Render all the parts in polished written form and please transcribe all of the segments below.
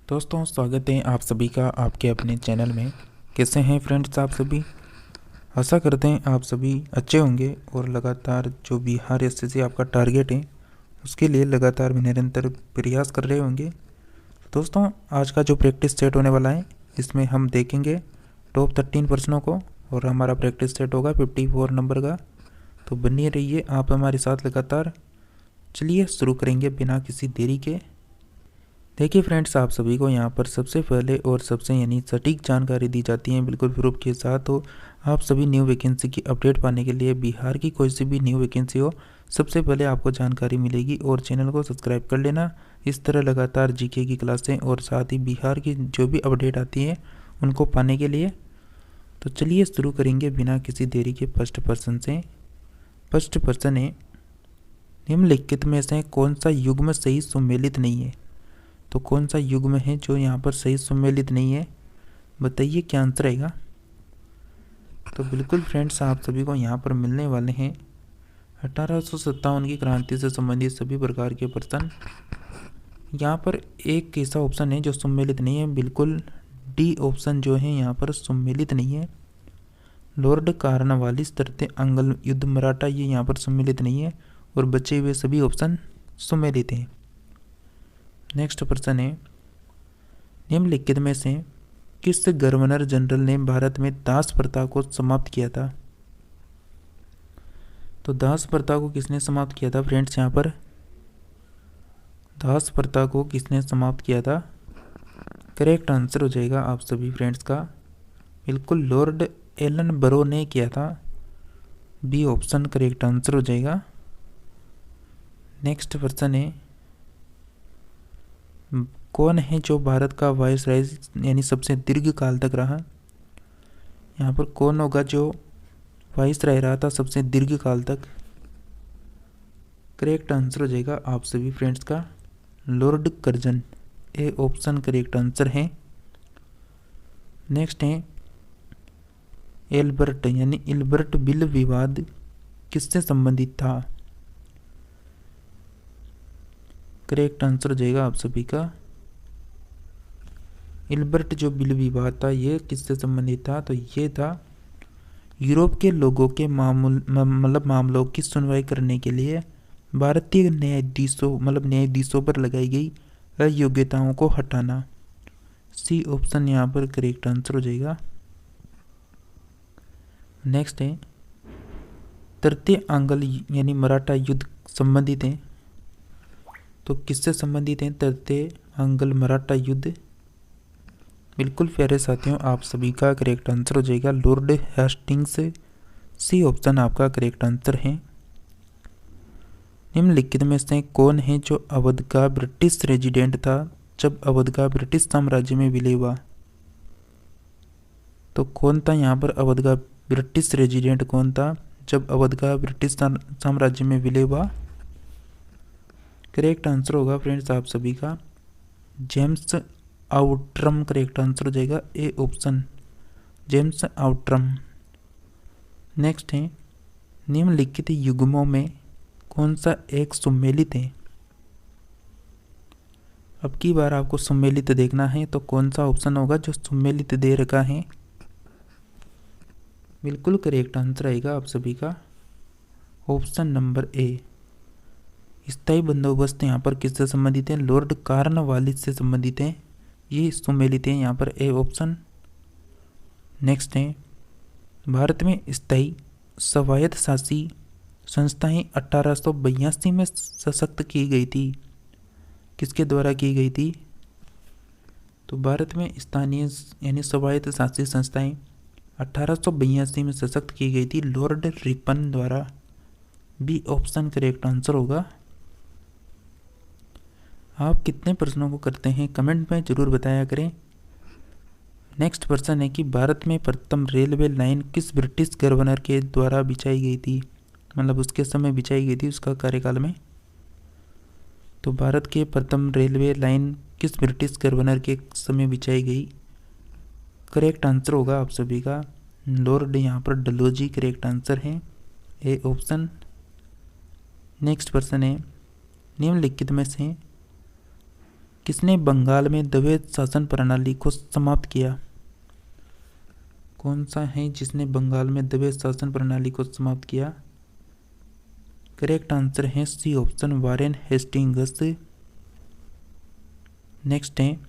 दोस्तों स्वागत है आप सभी का आपके अपने चैनल में। कैसे हैं फ्रेंड्स आप सभी? आशा करते हैं आप सभी अच्छे होंगे और लगातार जो बिहार एसएससी आपका टारगेट है उसके लिए लगातार निरंतर प्रयास कर रहे होंगे। दोस्तों आज का जो प्रैक्टिस सेट होने वाला है इसमें हम देखेंगे टॉप 13 प्रश्नों को और हमारा प्रैक्टिस सेट होगा 54 नंबर का। तो बनिए रहिए आप हमारे साथ लगातार। चलिए शुरू करेंगे बिना किसी देरी के। देखिए फ्रेंड्स, आप सभी को यहाँ पर सबसे पहले और सबसे सटीक जानकारी दी जाती है बिल्कुल प्रूफ के साथ। तो आप सभी न्यू वैकेंसी की अपडेट पाने के लिए बिहार की कोई सी भी न्यू वैकेंसी हो सबसे पहले आपको जानकारी मिलेगी और चैनल को सब्सक्राइब कर लेना। इस तरह लगातार जीके की क्लासें और साथ ही बिहार की जो भी अपडेट आती है उनको पाने के लिए। तो चलिए शुरू करेंगे बिना किसी देरी के फर्स्ट प्रश्न से। फर्स्ट प्रश्न है, निम्नलिखित में से कौन सा युग्म सही सुमेलित नहीं है? तो कौन सा युग्म है जो यहाँ पर सही सुमेलित नहीं है? बताइए क्या आंसर आएगा। तो बिल्कुल फ्रेंड्स, आप सभी को यहाँ पर मिलने वाले हैं 1857 की क्रांति से संबंधित सभी प्रकार के प्रश्न। यहाँ पर एक ऐसा ऑप्शन है जो सुमेलित नहीं है, बिल्कुल डी ऑप्शन जो है यहाँ पर सुमेलित नहीं है। लॉर्ड कार्नवालिस तरते अंगल युद्ध मराठा, ये यहाँ पर सुमेलित नहीं है और बचे हुए सभी ऑप्शन सुमेलित हैं। नेक्स्ट प्रश्न है, निम्नलिखित में से किस गवर्नर जनरल ने भारत में दास प्रथा को समाप्त किया था? तो दास प्रथा को किसने समाप्त किया था फ्रेंड्स? यहाँ पर दास प्रथा को किसने समाप्त किया था? करेक्ट आंसर हो जाएगा आप सभी फ्रेंड्स का बिल्कुल लॉर्ड एलन बरो ने किया था। बी ऑप्शन करेक्ट आंसर हो जाएगा। नेक्स्ट प्रश्न है, कौन है जो भारत का वायसराय सबसे दीर्घ काल तक रहा? यहाँ पर कौन होगा जो वायसराय रहा था सबसे दीर्घ काल तक? करेक्ट आंसर हो जाएगा आप सभी फ्रेंड्स का Lord Curzon. A option correct answer है। नेक्स्ट है, एल्बर्ट बिल विवाद किससे संबंधित था? करेक्ट आंसर हो जाएगा आप सभी का एल्बर्ट जो बिल विवाद था ये किससे संबंधित था? तो ये था यूरोप के लोगों के मामलों की सुनवाई करने के लिए भारतीय न्यायाधीशों पर लगाई गई अयोग्यताओं को हटाना। सी ऑप्शन यहाँ पर करेक्ट आंसर हो जाएगा। नेक्स्ट है, तृतीय अंगल मराठा युद्ध संबंधित है। तो किससे संबंधित है तृतीय अंगल मराठा युद्ध? बिल्कुल प्यारे साथियों, आप सभी का करेक्ट आंसर हो जाएगा लॉर्ड हेस्टिंग्स। सी ऑप्शन आपका करेक्ट आंसर है। निम्नलिखित में से कौन है जो अवध का ब्रिटिश रेजिडेंट था जब अवध का ब्रिटिश साम्राज्य में विलय हुआ? तो कौन था यहाँ पर अवध का ब्रिटिश रेजिडेंट? कौन था जब अवध का ब्रिटिश साम्राज्य में विलय हुआ? करेक्ट आंसर होगा फ्रेंड्स आप सभी का जेम्स आउट्रम। करेक्ट आंसर हो जाएगा A option James Outram. Next है, निम्नलिखित युग्मों में कौन सा एक सुमेलित है? अब की बार आपको सुमेलित देखना है तो कौन सा ऑप्शन होगा जो सुमेलित दे रखा है? बिल्कुल करेक्ट आंसर आएगा आप सभी का ऑप्शन नंबर ए। स्थायी बंदोबस्त यहाँ पर किससे संबंधित है? लॉर्ड कार्नवालिस से संबंधित है, ये सुमेलित है यहाँ पर ए ऑप्शन। नेक्स्ट है, भारत में स्थायी स्वायत्त शासी संस्थाएं 1882 में सशक्त की गई थी, किसके द्वारा की गई थी? तो भारत में स्थानीय स्वायत्त शासी संस्थाएं 1882 में सशक्त की गई थी लॉर्ड रिपन द्वारा। बी ऑप्शन करेक्ट आंसर होगा। आप कितने प्रश्नों को करते हैं कमेंट में जरूर बताया करें। नेक्स्ट प्रश्न है कि भारत में प्रथम रेलवे लाइन किस ब्रिटिश गवर्नर के द्वारा बिछाई गई थी? उसके समय बिछाई गई थी उसका कार्यकाल में। तो भारत के प्रथम रेलवे लाइन किस ब्रिटिश गवर्नर के समय बिछाई गई? करेक्ट आंसर होगा आप सभी का लॉर्ड यहाँ पर डलहौजी। करेक्ट आंसर है ए ऑप्शन। नेक्स्ट प्रश्न है, निम्नलिखित में से किसने बंगाल में द्वैध शासन प्रणाली को समाप्त किया? कौन सा है जिसने बंगाल में द्वैध शासन प्रणाली को समाप्त किया? करेक्ट आंसर है C option, Warren Hastings. Next है,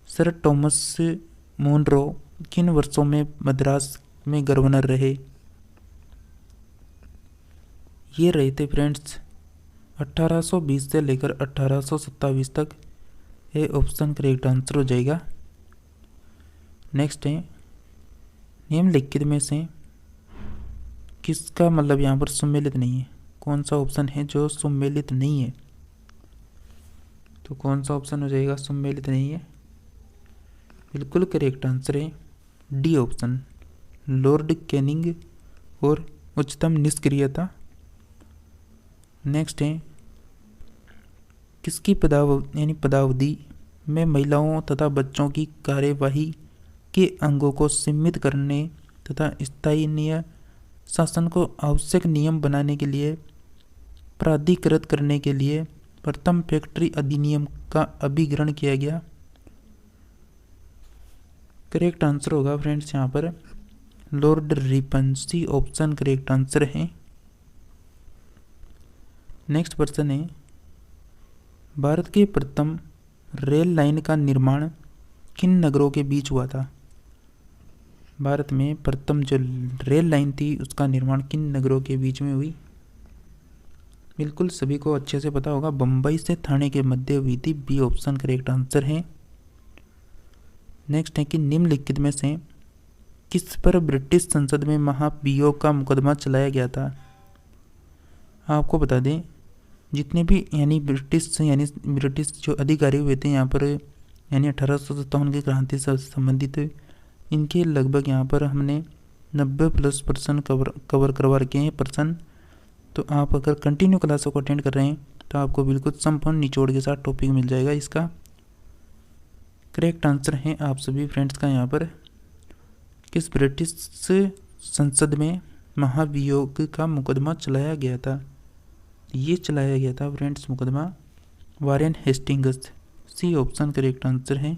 सर थॉमस मुनरो किन वर्षों में मद्रास में गवर्नर रहे? ये रहे थे फ्रेंड्स 1820 से लेकर 1827 तक। ये ऑप्शन करेक्ट आंसर हो जाएगा। नेक्स्ट है, निम्नलिखित में से किसका मतलब यहाँ पर सम्मिलित नहीं है? कौन सा ऑप्शन है जो सम्मिलित नहीं है? तो कौन सा ऑप्शन हो जाएगा सम्मिलित नहीं है? बिल्कुल करेक्ट आंसर है डी ऑप्शन, लॉर्ड कैनिंग और उच्चतम निष्क्रियता। नेक्स्ट है, किसकी पदावधि में महिलाओं तथा बच्चों की कार्यवाही के अंगों को सीमित करने तथा स्थानीय शासन को आवश्यक नियम बनाने के लिए प्राधिकृत करने के लिए प्रथम फैक्ट्री अधिनियम का अभिग्रहण किया गया? करेक्ट आंसर होगा फ्रेंड्स यहाँ पर lord Ripon. C option correct answer है। नेक्स्ट प्रश्न है, भारत के प्रथम रेल लाइन का निर्माण किन नगरों के बीच हुआ था? भारत में प्रथम जो रेल लाइन थी उसका निर्माण किन नगरों के बीच में हुई? बिल्कुल सभी को अच्छे से पता होगा, बम्बई से थाने के मध्य हुई थी। बी ऑप्शन करेक्ट आंसर है। नेक्स्ट है कि निम्नलिखित में से किस पर ब्रिटिश संसद में महाभियोग का मुकदमा चलाया गया था? आपको बता दें, जितने भी ब्रिटिश जो अधिकारी हुए थे यहाँ पर 1857 की क्रांति से संबंधित, इनके लगभग यहाँ पर हमने 90+ कवर करवा रखे हैं पर्सन। तो आप अगर कंटिन्यू क्लासों को अटेंड कर रहे हैं तो आपको बिल्कुल संपूर्ण निचोड़ के साथ टॉपिक मिल जाएगा। इसका करेक्ट आंसर है आप सभी फ्रेंड्स का यहाँ पर, किस ब्रिटिश संसद में महाभियोग का मुकदमा चलाया गया था? ये चलाया गया था फ्रेंड्स मुकदमा Warren Hastings. C option correct answer है।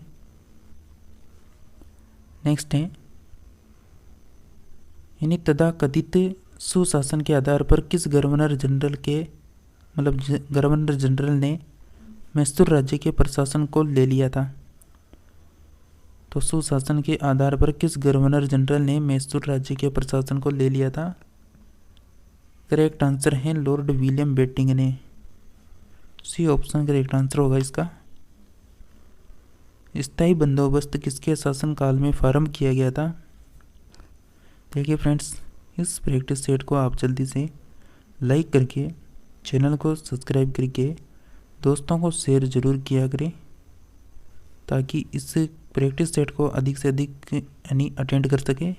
नेक्स्ट है, तथाकथित सुशासन के आधार पर किस गवर्नर जनरल ने मैसूर राज्य के प्रशासन को ले लिया था? तो सुशासन के आधार पर किस गवर्नर जनरल ने मैसूर राज्य के प्रशासन को ले लिया था? करेक्ट आंसर है लॉर्ड विलियम बेटिंग ने। सी ऑप्शन करेक्ट आंसर होगा इसका। स्थायी बंदोबस्त किसके शासनकाल में प्रारंभ किया गया था? देखिए फ्रेंड्स, इस प्रैक्टिस सेट को आप जल्दी से लाइक करके चैनल को सब्सक्राइब करके दोस्तों को शेयर जरूर किया करें, ताकि इस प्रैक्टिस सेट को अधिक से अधिक अटेंड कर सके।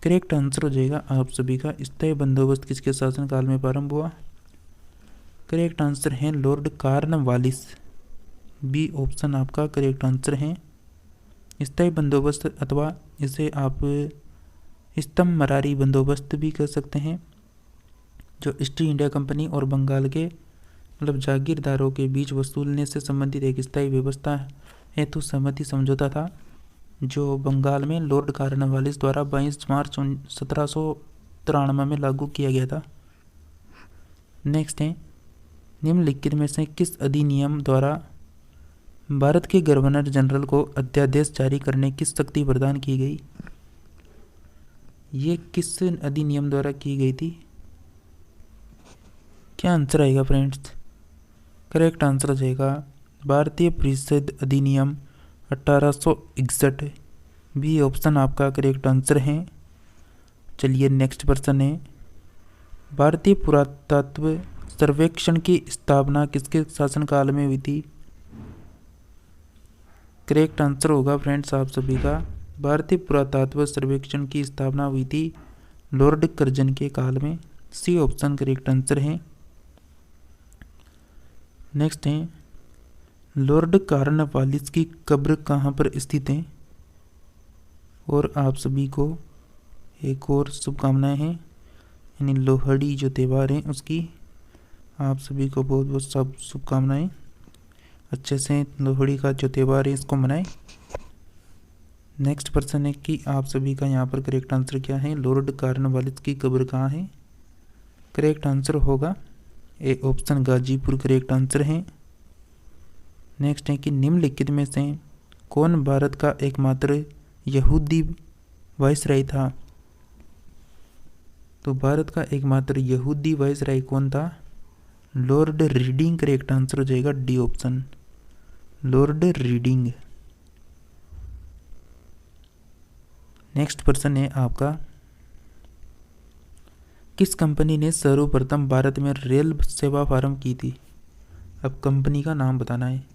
करेक्ट आंसर हो जाएगा आप सभी का, स्थायी बंदोबस्त किसके शासनकाल में प्रारंभ हुआ? करेक्ट आंसर है लॉर्ड कॉर्नवालिस। बी ऑप्शन आपका करेक्ट आंसर है। स्थायी बंदोबस्त अथवा इसे आप स्तंभ मरारी बंदोबस्त भी कर सकते हैं, जो ईस्ट इंडिया कंपनी और बंगाल के जागीरदारों के बीच वसूलने से संबंधित एक स्थायी व्यवस्था हेतु सहमति समझौता था, जो बंगाल में लॉर्ड कॉर्नवालिस द्वारा 22 मार्च 1793 में लागू किया गया था। नेक्स्ट है, निम्नलिखित में से किस अधिनियम द्वारा भारत के गवर्नर जनरल को अध्यादेश जारी करने की शक्ति प्रदान की गई? ये किस अधिनियम द्वारा की गई थी? क्या आंसर आएगा फ्रेंड्स? करेक्ट आंसर आ जाएगा भारतीय परिषद अधिनियम 1861। बी ऑप्शन आपका करेक्ट आंसर है। चलिए नेक्स्ट प्रश्न है, भारतीय पुरातत्व सर्वेक्षण की स्थापना किसके शासनकाल में हुई थी? करेक्ट आंसर होगा फ्रेंड्स आप सभी का, भारतीय पुरातत्व सर्वेक्षण की स्थापना हुई थी लॉर्ड कर्जन के काल में। सी ऑप्शन करेक्ट आंसर है। नेक्स्ट है, लॉर्ड कॉर्नवालिस की कब्र कहाँ पर स्थित है? और आप सभी को एक और शुभकामनाएं हैं, यानी लोहड़ी जो त्यौहार है उसकी आप सभी को बहुत बहुत सब शुभकामनाएं। अच्छे से लोहड़ी का जो त्यौहार है इसको मनाएं। नेक्स्ट प्रश्न है कि आप सभी का यहाँ पर करेक्ट आंसर क्या है। लॉर्ड कॉर्नवालिस की कब्र कहाँ है। करेक्ट आंसर होगा A option Ghazipur correct answer है। नेक्स्ट है कि निम्नलिखित में से कौन भारत का एकमात्र यहूदी वाइसराय था। तो भारत का एकमात्र यहूदी वाइसराय कौन था। लॉर्ड रीडिंग करेक्ट आंसर हो जाएगा D option, Lord reading. Next प्रश्न है आपका, किस कंपनी ने सर्वप्रथम भारत में रेल सेवा प्रारंभ की थी। अब कंपनी का नाम बताना है।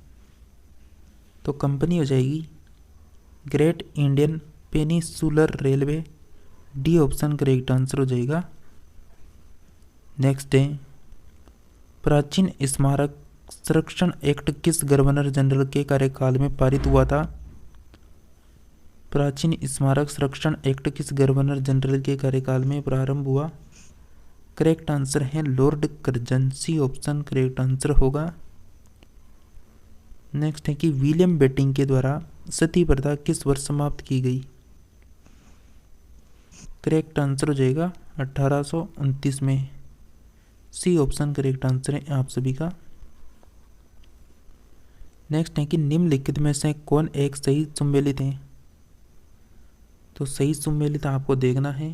तो कंपनी हो जाएगी great Indian peninsular railway, D option correct answer हो जाएगा। नेक्स्ट है, प्राचीन स्मारक संरक्षण एक्ट किस गवर्नर जनरल के कार्यकाल में पारित हुआ था। प्राचीन स्मारक संरक्षण एक्ट किस गवर्नर जनरल के कार्यकाल में प्रारंभ हुआ। करेक्ट आंसर है lord Curzon, C option correct answer होगा। नेक्स्ट है कि विलियम बेटिंग के द्वारा सती प्रथा किस वर्ष समाप्त की गई। करेक्ट आंसर हो जाएगा 1829 में, सी ऑप्शन करेक्ट आंसर है आप सभी का। नेक्स्ट है कि निम्नलिखित में से कौन एक सही सम्मिलित है। तो सही सम्मिलित आपको देखना है।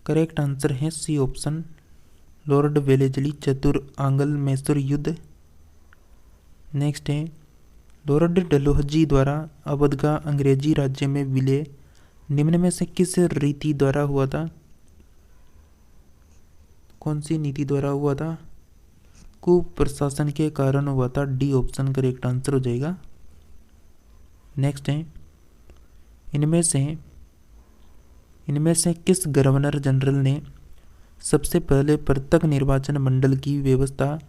करेक्ट आंसर है सी ऑप्शन, लॉर्ड वेलेस्ली चतुर आंग्ल मैसूर युद्ध। नेक्स्ट है, लॉर्ड डलहौजी द्वारा अवध का अंग्रेजी राज्य में विलय निम्न में से किस रीति द्वारा हुआ था। कौन सी नीति द्वारा हुआ था। कुप्रशासन के कारण हुआ था, डी ऑप्शन करेक्ट आंसर हो जाएगा। नेक्स्ट है, इनमें से किस गवर्नर जनरल ने सबसे पहले पृथक निर्वाचन मंडल की व्यवस्था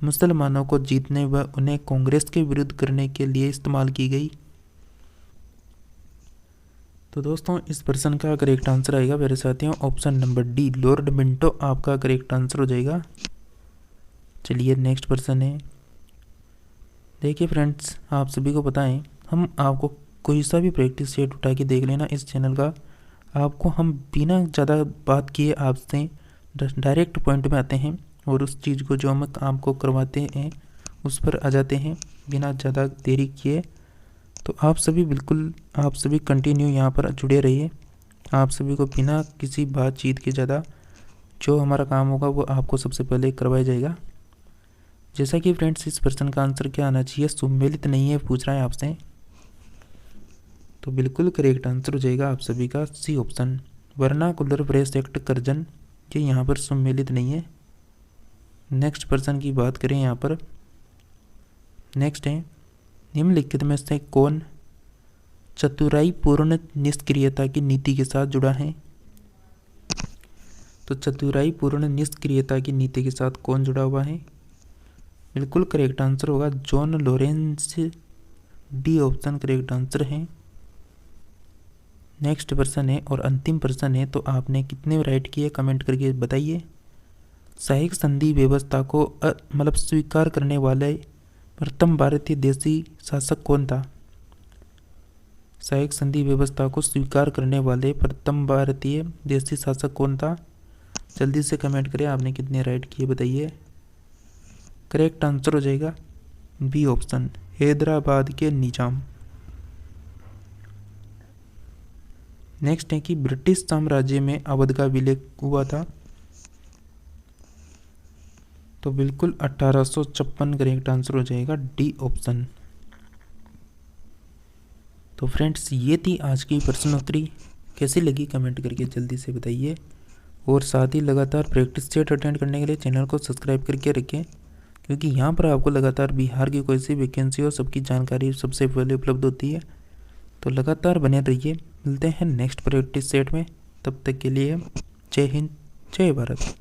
मुसलमानों को जीतने व उन्हें कांग्रेस के विरुद्ध करने के लिए इस्तेमाल की गई। तो दोस्तों इस प्रश्न का करेक्ट आंसर आएगा मेरे साथियों option number D, Lord Minto आपका करेक्ट आंसर हो जाएगा। चलिए नेक्स्ट प्रश्न है। देखिए फ्रेंड्स, आप सभी को पता है हम आपको कोई सा भी प्रैक्टिस सेट उठा के देख लेना इस चैनल का, आपको हम बिना ज़्यादा बात किए आपसे डायरेक्ट पॉइंट में आते हैं और उस चीज़ को जो हम आपको करवाते हैं उस पर आ जाते हैं बिना ज़्यादा देरी किए। तो आप सभी कंटिन्यू यहाँ पर जुड़े रहिए। आप सभी को बिना किसी बातचीत के ज़्यादा जो हमारा काम होगा वो आपको सबसे पहले करवाया जाएगा। जैसा कि फ्रेंड्स इस प्रश्न का आंसर क्या आना चाहिए, सम्मिलित नहीं है पूछ रहा है आपसे, तो बिल्कुल करेक्ट आंसर हो जाएगा आप सभी का C option, vernacular press act Curzon, ये यहाँ पर सम्मिलित नहीं है। नेक्स्ट प्रश्न की बात करें यहाँ पर। नेक्स्ट है, निम्नलिखित में से कौन चतुराईपूर्ण निष्क्रियता की नीति के साथ जुड़ा है। तो चतुराईपूर्ण निष्क्रियता की नीति के साथ कौन जुड़ा हुआ है। बिल्कुल करेक्ट आंसर होगा John Lawrence, D option correct answer है। नेक्स्ट प्रश्न है और अंतिम प्रश्न है, तो आपने कितने राइट किए कमेंट करके बताइए। सहायक संधि व्यवस्था को स्वीकार करने वाले प्रथम भारतीय देशी शासक कौन था। सहायक संधि व्यवस्था को स्वीकार करने वाले प्रथम भारतीय देशी शासक कौन था। जल्दी से कमेंट करें आपने कितने राइट किए बताइए। करेक्ट आंसर हो जाएगा बी ऑप्शन, हैदराबाद के निजाम। नेक्स्ट है कि ब्रिटिश साम्राज्य में अवध का विलय हुआ था। तो बिल्कुल 1856 करेक्ट आंसर हो जाएगा डी ऑप्शन। तो फ्रेंड्स ये थी आज की प्रश्नोत्तरी, कैसी लगी कमेंट करके जल्दी से बताइए। और साथ ही लगातार प्रैक्टिस सेट अटेंड करने के लिए चैनल को सब्सक्राइब करके रखें, क्योंकि यहाँ पर आपको लगातार बिहार की कोई सी वैकेंसी हो सबकी जानकारी सबसे पहले उपलब्ध होती है। तो लगातार बने रहिए, मिलते हैं नेक्स्ट प्रैक्टिस सेट में। तब तक के लिए जय हिंद, जय भारत।